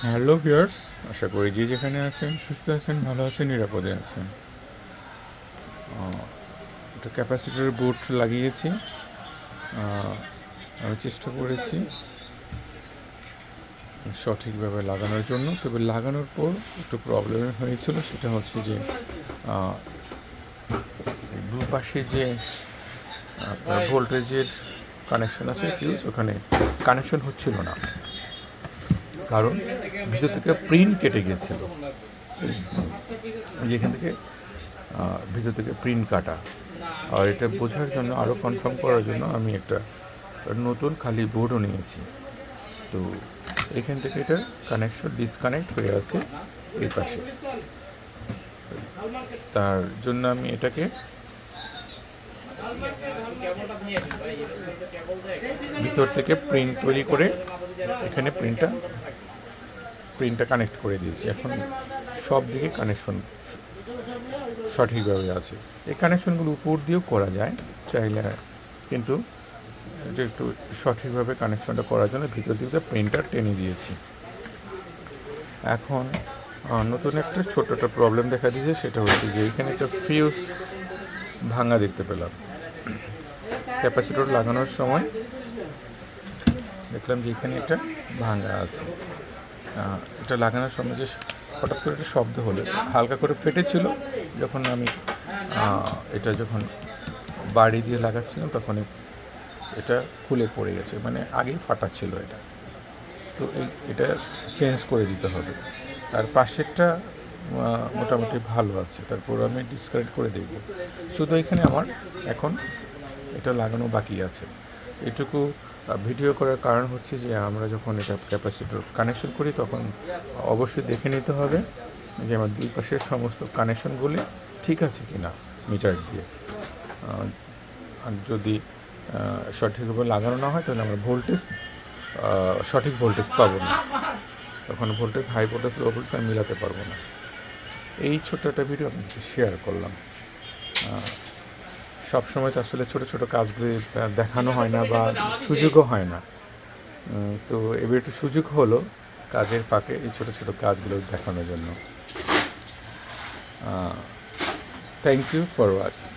Hello viewers, আশা করি যে যেখানে আছেন সুস্থ আছেন, ভালো আছেন, নিরাপদে আছেন। একটা ক্যাপাসিটর বোর্ড লাগিয়েছি। আমি চেষ্টা করেছি সঠিকভাবে লাগানোর জন্য, তবে লাগানোর পর একটু প্রবলেম হয়েছিল। সেটা হচ্ছে যে দুপাশে যে আপনার ভোল্টেজের কানেকশন আছে ফিউজ, ওখানে কানেকশন হচ্ছিল না, কারণ ভিতর থেকে প্রিন্ট কেটে গিয়েছিল। যেখান থেকে ভিতর থেকে প্রিন্ট কাটা। আর এটা বোঝার জন্য, আরও কনফার্ম করার জন্য আমি একটা নতুন খালি বোর্ডও নিয়েছি। তো এখান থেকে এটা কানেকশন ডিসকানেক্ট হয়ে আছে এই পাশে। তার জন্য আমি এটাকে ভিতর থেকে প্রিন্ট তৈরি করে এখানে প্রিন্টটা কানেক্ট করে দিয়েছি। এখন সব দিকে কানেকশন সঠিকভাবে আছে। এই কানেকশনগুলো উপর দিয়েও করা যায় চাইলে, কিন্তু যে একটু সঠিকভাবে কানেকশনটা করার জন্য ভিতর দিকে প্রিন্টার টেনে দিয়েছি। এখন নতুন একটা ছোট্ট একটা প্রবলেম দেখা দিয়েছে, সেটা হচ্ছে যে এখানে একটা ফিউজ ভাঙা দেখতে পেলাম। ক্যাপাসিটর লাগানোর সময় দেখলাম যে এখানে একটা ভাঙা আছে। এটা লাগানোর সময় যে হঠাৎ করে একটা শব্দ হলো, হালকা করে ফেটেছিল। যখন আমি এটা যখন বাড়ি দিয়ে লাগাচ্ছিলাম, তখন এটা খুলে পড়ে গেছে, মানে আগেই ফাটা ছিল এটা। তো এটা চেঞ্জ করে দিতে হবে। আর পাশেরটা মোটামুটি ভালো আছে, তারপর আমি ডিসকানেক্ট করে দেখব। শুধু এখানে আমার এখন এটা লাগানো বাকি আছে। এটুকু ভিডিও করার কারণ হচ্ছে যে আমরা যখন এটা ক্যাপাসিটর কানেকশন করি, তখন অবশ্যই দেখে নিতে হবে যে আমার দুই পাশের সমস্ত কানেকশনগুলি ঠিক আছে কি না মিটার দিয়ে। আর যদি সঠিকভাবে লাগানো না হয়, তাহলে আমরা সঠিক ভোল্টেজ পাবো না। তখন voltage high voltage low voltage আমি মেলাতে পারবো না। এই ছোট্ট একটা ভিডিও আপনাকে শেয়ার করলাম। সবসময় তো আসলে ছোটো ছোটো কাজগুলি দেখানো হয় না, বা সুযোগও হয় না। তো এবার একটু সুযোগ হলো কাজের ফাঁকে এই ছোটো ছোটো কাজগুলো দেখানোর জন্য। Thank you for watching.